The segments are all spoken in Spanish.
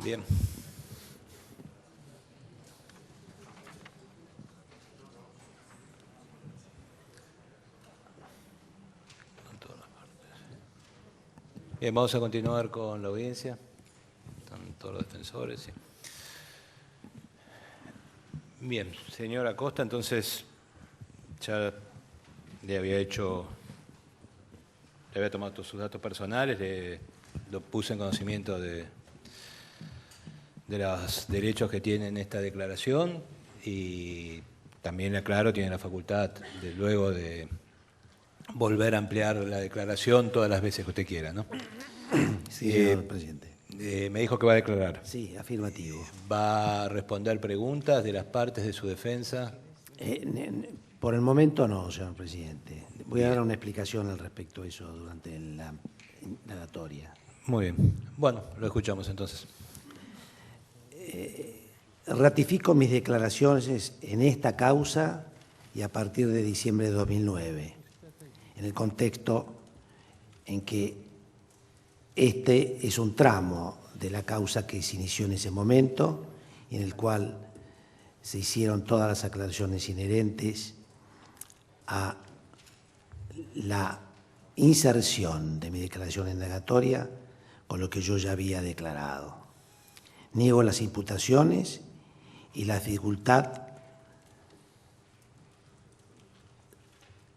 Bien. Bien, vamos a continuar con la audiencia. Están todos los defensores. Sí. Bien, señor Acosta, entonces ya le había tomado todos sus datos personales, lo puse en conocimiento de los derechos que tiene en esta declaración y también le aclaro, tiene la facultad de luego de volver a ampliar la declaración todas las veces que usted quiera, ¿no? Sí, señor presidente. Me dijo que va a declarar. Sí, afirmativo. ¿Va a responder preguntas de las partes de su defensa? Por el momento no, señor presidente. Voy a dar una explicación al respecto de eso durante la indagatoria. Muy bien. Bueno, lo escuchamos entonces. Ratifico mis declaraciones en esta causa y a partir de diciembre de 2009, en el contexto en que este es un tramo de la causa que se inició en ese momento y en el cual se hicieron todas las aclaraciones inherentes a la inserción de mi declaración indagatoria con lo que yo ya había declarado. Niego las imputaciones y la dificultad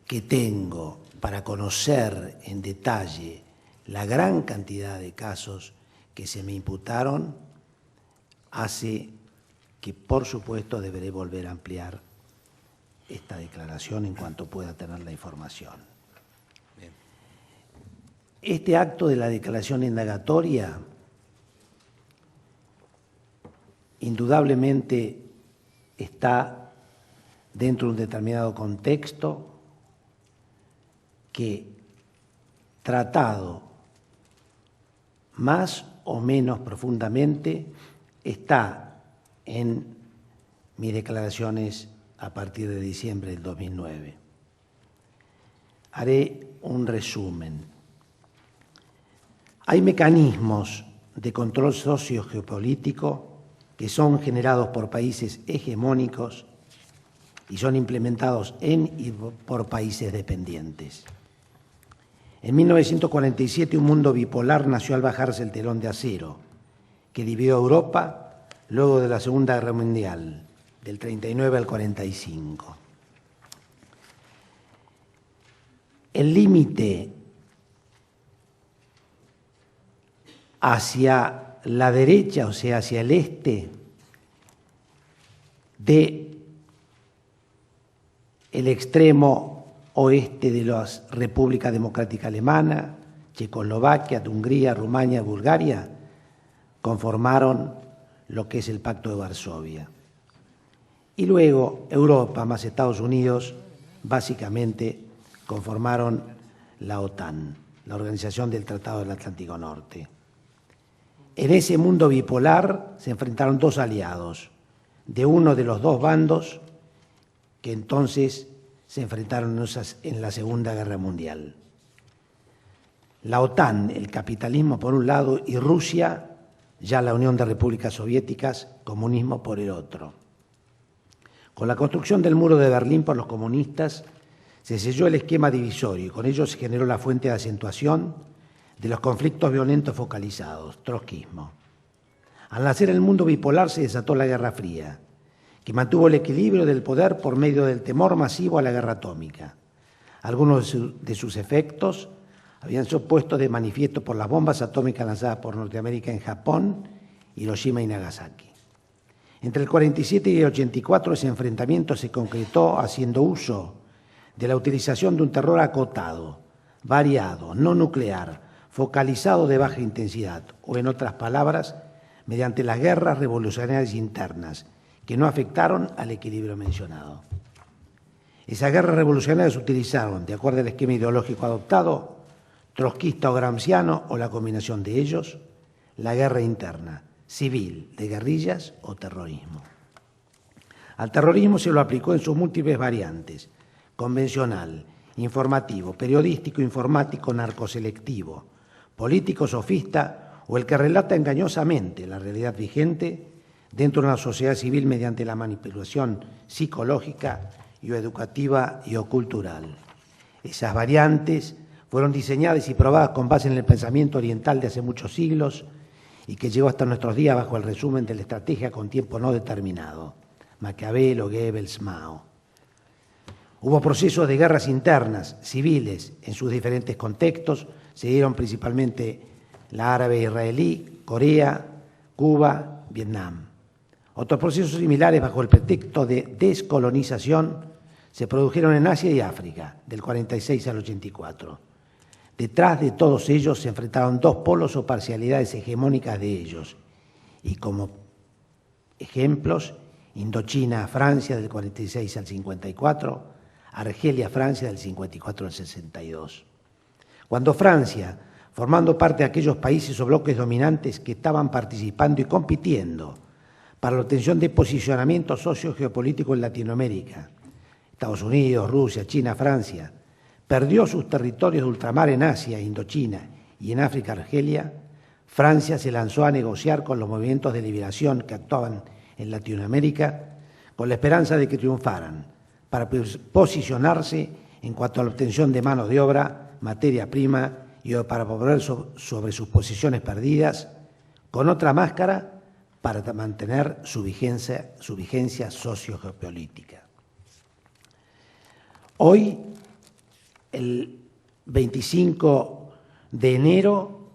que tengo para conocer en detalle la gran cantidad de casos que se me imputaron hace que, por supuesto, deberé volver a ampliar esta declaración en cuanto pueda tener la información. Bien. Este acto de la declaración indagatoria indudablemente está dentro de un determinado contexto que, tratado más o menos profundamente, está en mis declaraciones a partir de diciembre del 2009. Haré un resumen. Hay mecanismos de control socio-geopolítico que son generados por países hegemónicos y son implementados en y por países dependientes. En 1947 un mundo bipolar nació al bajarse el telón de acero que dividió Europa luego de la Segunda Guerra Mundial, del 39 al 45. El límite hacia la derecha, o sea, hacia el este, de el extremo oeste de la República Democrática Alemana, Checoslovaquia, Hungría, Rumania, Bulgaria, conformaron lo que es el Pacto de Varsovia. Y luego Europa más Estados Unidos básicamente conformaron la OTAN, la Organización del Tratado del Atlántico Norte. En ese mundo bipolar se enfrentaron dos aliados, de uno de los dos bandos que entonces se enfrentaron en la Segunda Guerra Mundial. La OTAN, el capitalismo por un lado, y Rusia, ya la Unión de Repúblicas Soviéticas, comunismo por el otro. Con la construcción del muro de Berlín por los comunistas, se selló el esquema divisorio y con ello se generó la fuente de acentuación de los conflictos violentos focalizados, trotskismo. Al nacer el mundo bipolar se desató la Guerra Fría, que mantuvo el equilibrio del poder por medio del temor masivo a la guerra atómica. Algunos de sus efectos habían sido puestos de manifiesto por las bombas atómicas lanzadas por Norteamérica en Japón, Hiroshima y Nagasaki. Entre el 47 y el 84 ese enfrentamiento se concretó haciendo uso de la utilización de un terror acotado, variado, no nuclear, focalizado de baja intensidad, o en otras palabras, mediante las guerras revolucionarias internas, que no afectaron al equilibrio mencionado. Esas guerras revolucionarias utilizaron, de acuerdo al esquema ideológico adoptado, trotskista o gramsciano o la combinación de ellos, la guerra interna, civil, de guerrillas o terrorismo. Al terrorismo se lo aplicó en sus múltiples variantes: convencional, informativo, periodístico, informático, narcoselectivo, político, sofista o el que relata engañosamente la realidad vigente dentro de una sociedad civil mediante la manipulación psicológica y o educativa y o cultural. Esas variantes fueron diseñadas y probadas con base en el pensamiento oriental de hace muchos siglos y que llegó hasta nuestros días bajo el resumen de la estrategia con tiempo no determinado, Maquiavelo, Goebbels, Mao. Hubo procesos de guerras internas, civiles, en sus diferentes contextos, se dieron principalmente la árabe-israelí, Corea, Cuba, Vietnam. Otros procesos similares bajo el pretexto de descolonización se produjeron en Asia y África, del 46 al 84. Detrás de todos ellos se enfrentaron dos polos o parcialidades hegemónicas de ellos, y como ejemplos, Indochina, Francia, del 46 al 54, Argelia, Francia, del 54 al 62. Cuando Francia, formando parte de aquellos países o bloques dominantes que estaban participando y compitiendo para la obtención de posicionamiento socio-geopolítico en Latinoamérica, Estados Unidos, Rusia, China, Francia, perdió sus territorios de ultramar en Asia, Indochina y en África, Argelia, Francia se lanzó a negociar con los movimientos de liberación que actuaban en Latinoamérica con la esperanza de que triunfaran para posicionarse en cuanto a la obtención de mano de obra, materia prima y para volver sobre sus posiciones perdidas con otra máscara para mantener su vigencia socio-geopolítica. Hoy, el 25 de enero,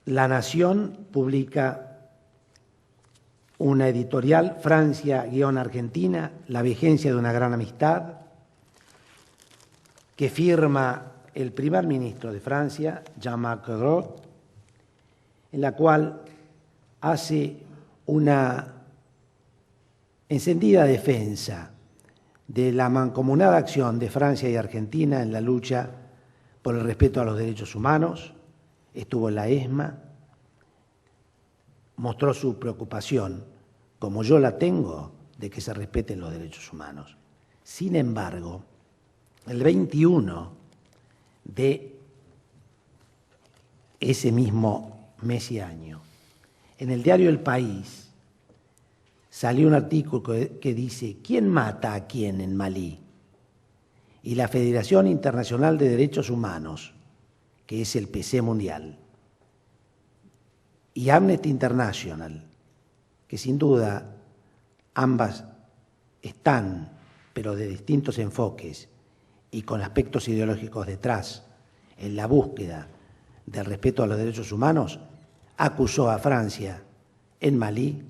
La Nación publica una editorial, Francia-Argentina, la vigencia de una gran amistad, que firma el primer ministro de Francia, Jean-Marc Ayrault, en la cual hace una encendida defensa de la mancomunada acción de Francia y Argentina en la lucha por el respeto a los derechos humanos. Estuvo en la ESMA, mostró su preocupación, como yo la tengo, de que se respeten los derechos humanos. Sin embargo, el 21 de ese mismo mes y año, en el diario El País, salió un artículo que dice ¿quién mata a quién en Malí? Y la Federación Internacional de Derechos Humanos, que es el PC mundial, y Amnesty International, que sin duda ambas están, pero de distintos enfoques y con aspectos ideológicos detrás, en la búsqueda del respeto a los derechos humanos, acusó a Francia en Malí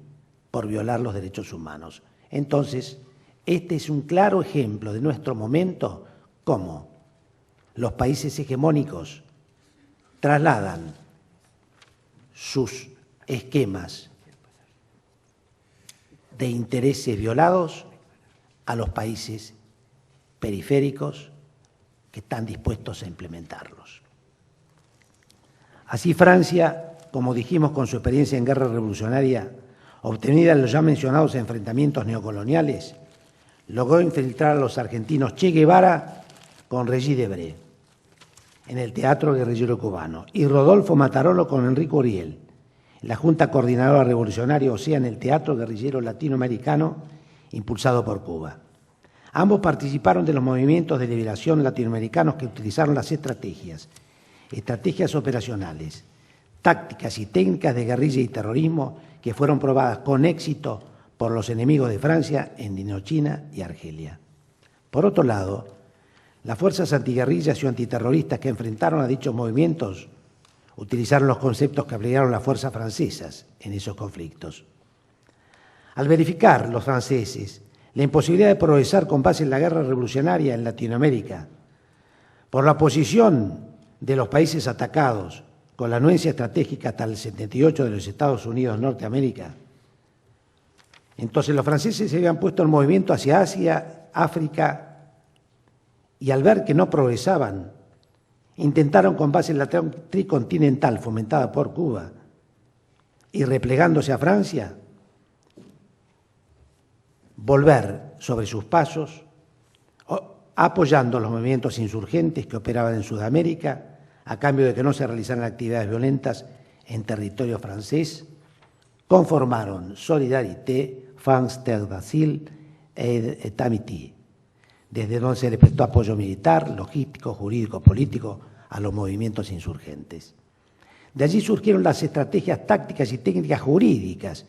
por violar los derechos humanos. Entonces, este es un claro ejemplo de nuestro momento, cómo los países hegemónicos trasladan sus esquemas de intereses violados a los países periféricos que están dispuestos a implementarlos. Así Francia, como dijimos, con su experiencia en guerra revolucionaria, obtenida en los ya mencionados enfrentamientos neocoloniales, logró infiltrar a los argentinos Che Guevara con Regis Debray en el Teatro Guerrillero Cubano y Rodolfo Matarolo con Enrique Uriel en la Junta Coordinadora Revolucionaria, o sea, en el Teatro Guerrillero Latinoamericano impulsado por Cuba. Ambos participaron de los movimientos de liberación latinoamericanos que utilizaron las estrategias operacionales, tácticas y técnicas de guerrilla y terrorismo que fueron probadas con éxito por los enemigos de Francia en Indochina y Argelia. Por otro lado, las fuerzas antiguerrillas y antiterroristas que enfrentaron a dichos movimientos utilizaron los conceptos que aplicaron las fuerzas francesas en esos conflictos. Al verificar los franceses la imposibilidad de progresar con base en la guerra revolucionaria en Latinoamérica, por la posición de los países atacados con la anuencia estratégica hasta el 78 de los Estados Unidos Norteamérica, entonces los franceses se habían puesto en movimiento hacia Asia, África, y al ver que no progresaban, intentaron con base en la tricontinental fomentada por Cuba y replegándose a Francia, volver sobre sus pasos, apoyando los movimientos insurgentes que operaban en Sudamérica, a cambio de que no se realizaran actividades violentas en territorio francés, conformaron Solidarité, France Terre d'Asile et Amitié, desde donde se le prestó apoyo militar, logístico, jurídico, político a los movimientos insurgentes. De allí surgieron las estrategias tácticas y técnicas jurídicas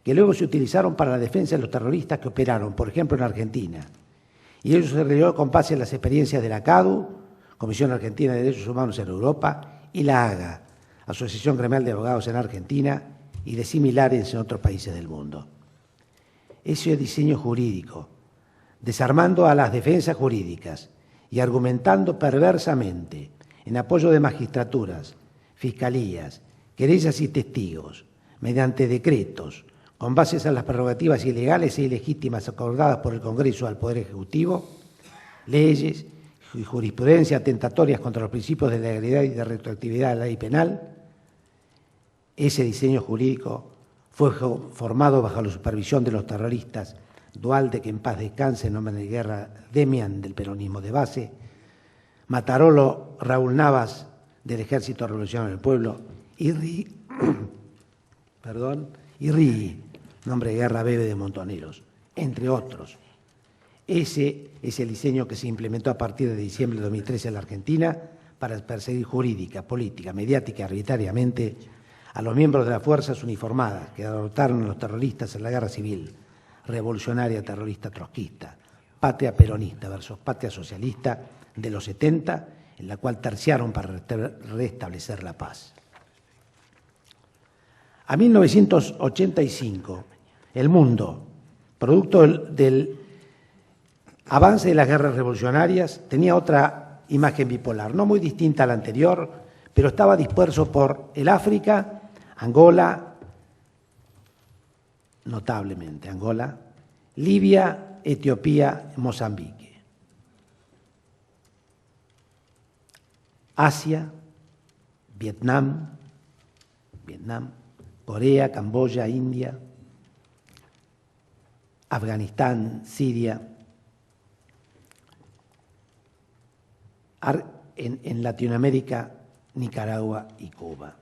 que luego se utilizaron para la defensa de los terroristas que operaron, por ejemplo, en Argentina. Y ello se realizó con base en las experiencias de la CADU, Comisión Argentina de Derechos Humanos en Europa, y la AGA, Asociación Gremial de Abogados en Argentina, y de similares en otros países del mundo. Ese diseño jurídico, desarmando a las defensas jurídicas y argumentando perversamente en apoyo de magistraturas, fiscalías, querellas y testigos, mediante decretos, con bases a las prerrogativas ilegales e ilegítimas acordadas por el Congreso al Poder Ejecutivo, leyes y jurisprudencia atentatorias contra los principios de legalidad y de retroactividad de la ley penal. Ese diseño jurídico fue formado bajo la supervisión de los terroristas Duhalde, que en paz descanse, en nombre de guerra, Demian, del peronismo de base, Matarolo, Raúl Navas, del Ejército Revolucionario del Pueblo, y Rigui, nombre de guerra, Bebe, de Montoneros, entre otros. Ese es el diseño que se implementó a partir de diciembre de 2013 en la Argentina para perseguir jurídica, política, mediática y arbitrariamente a los miembros de las fuerzas uniformadas que derrotaron a los terroristas en la guerra civil, revolucionaria terrorista trotskista, patria peronista versus patria socialista de los 70, en la cual terciaron para restablecer la paz. A 1985, el mundo, producto del avance de las guerras revolucionarias, tenía otra imagen bipolar, no muy distinta a la anterior, pero estaba disperso por el África, Angola, notablemente Angola, Libia, Etiopía, Mozambique. Asia, Vietnam, Corea, Camboya, India, Afganistán, Siria. En Latinoamérica, Nicaragua y Cuba.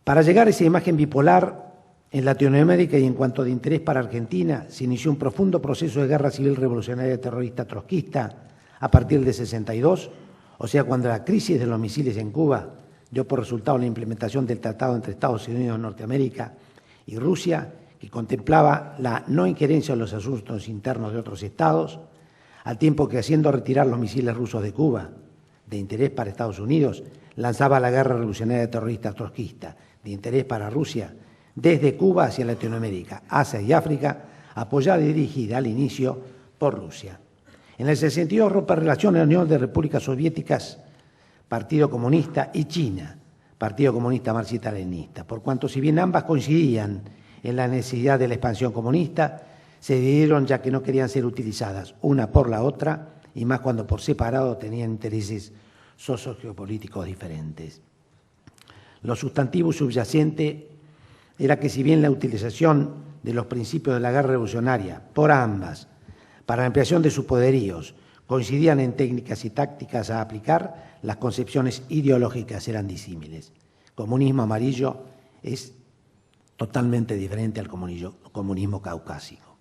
Para llegar a esa imagen bipolar, en Latinoamérica y en cuanto de interés para Argentina, se inició un profundo proceso de guerra civil revolucionaria terrorista trotskista a partir de 62, o sea, cuando la crisis de los misiles en Cuba dio por resultado la implementación del Tratado entre Estados Unidos de Norteamérica y Rusia, que contemplaba la no injerencia en los asuntos internos de otros estados, al tiempo que, haciendo retirar los misiles rusos de Cuba, de interés para Estados Unidos, lanzaba la guerra revolucionaria terrorista trotskista, de interés para Rusia, desde Cuba hacia Latinoamérica, Asia y África, apoyada y dirigida al inicio por Rusia. En ese sentido, rompe relaciones la Unión de Repúblicas Soviéticas, Partido Comunista, y China, Partido Comunista Marxista-Leninista, por cuanto, si bien ambas coincidían en la necesidad de la expansión comunista, se dividieron ya que no querían ser utilizadas una por la otra, y más cuando por separado tenían intereses sociogeopolíticos diferentes. Lo sustantivo subyacente era que, si bien la utilización de los principios de la guerra revolucionaria por ambas para la ampliación de sus poderíos coincidían en técnicas y tácticas a aplicar, las concepciones ideológicas eran disímiles. El comunismo amarillo es totalmente diferente al comunismo caucásico.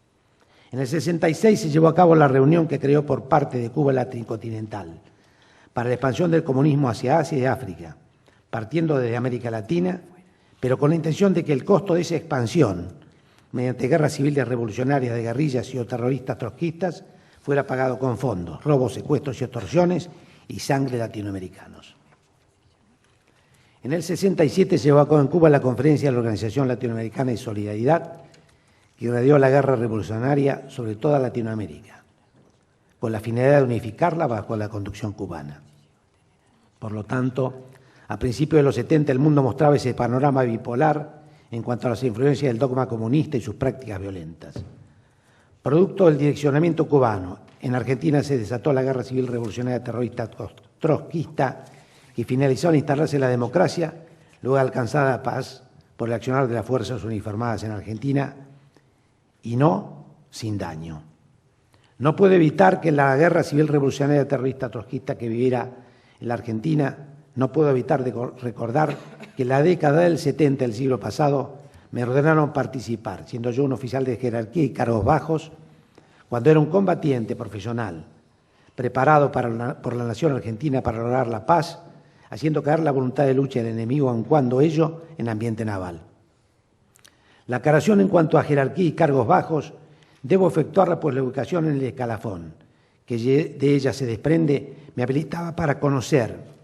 En el 66 se llevó a cabo la reunión que creó por parte de Cuba la Tricontinental para la expansión del comunismo hacia Asia y África, partiendo desde América Latina, pero con la intención de que el costo de esa expansión, mediante guerras civiles revolucionarias de guerrillas y o terroristas trotskistas, fuera pagado con fondos, robos, secuestros y extorsiones y sangre latinoamericanos. En el 67 se llevó a cabo en Cuba la conferencia de la Organización Latinoamericana de Solidaridad, que irradió la guerra revolucionaria sobre toda Latinoamérica, con la finalidad de unificarla bajo la conducción cubana. Por lo tanto, a principios de los 70 el mundo mostraba ese panorama bipolar en cuanto a las influencias del dogma comunista y sus prácticas violentas. Producto del direccionamiento cubano, en Argentina se desató la guerra civil revolucionaria terrorista trotskista, que finalizó al instalarse la democracia, luego alcanzada la paz por el accionar de las fuerzas uniformadas en Argentina, y no sin daño. No puede evitar que la guerra civil revolucionaria terrorista trotskista que viviera en la Argentina no puedo evitar de recordar que en la década del 70 del siglo pasado me ordenaron participar, siendo yo un oficial de jerarquía y cargos bajos, cuando era un combatiente profesional, preparado por la nación argentina para lograr la paz, haciendo caer la voluntad de lucha del enemigo, aun cuando ello en ambiente naval. La aclaración en cuanto a jerarquía y cargos bajos debo efectuarla por la ubicación en el escalafón, que de ella se desprende, me habilitaba para conocer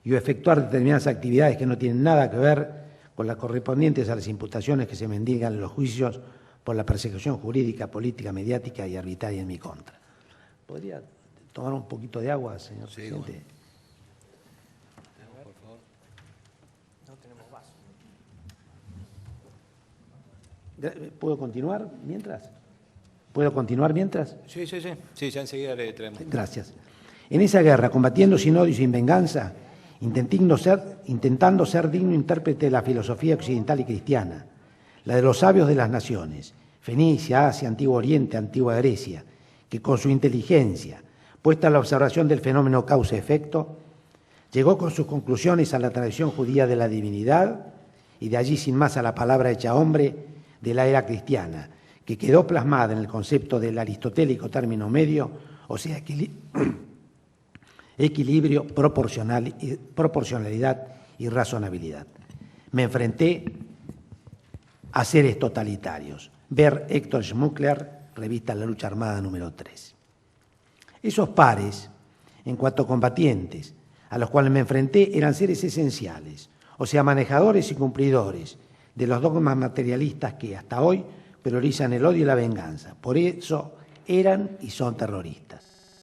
y efectuar determinadas actividades que no tienen nada que ver con las correspondientes a las imputaciones que se me indican en los juicios por la persecución jurídica, política, mediática y arbitraria en mi contra. ¿Podría tomar un poquito de agua, señor presidente? Bueno. Por favor. No tenemos vaso. ¿Puedo continuar mientras? ¿Puedo continuar mientras? Sí, ya enseguida le traemos. Gracias. En esa guerra, combatiendo sin odio y sin venganza, intentando ser digno intérprete de la filosofía occidental y cristiana, la de los sabios de las naciones, Fenicia, Asia, Antiguo Oriente, Antigua Grecia, que con su inteligencia, puesta a la observación del fenómeno causa-efecto, llegó con sus conclusiones a la tradición judía de la divinidad y de allí sin más a la palabra hecha hombre de la era cristiana, que quedó plasmada en el concepto del aristotélico término medio, o sea, equilibrio, proporcionalidad y razonabilidad. Me enfrenté a seres totalitarios. Ver Héctor Schmuckler, revista La Lucha Armada número 3. Esos pares, en cuanto a combatientes, a los cuales me enfrenté, eran seres esenciales, o sea, manejadores y cumplidores de los dogmas materialistas que hasta hoy priorizan el odio y la venganza. Por eso eran y son terroristas.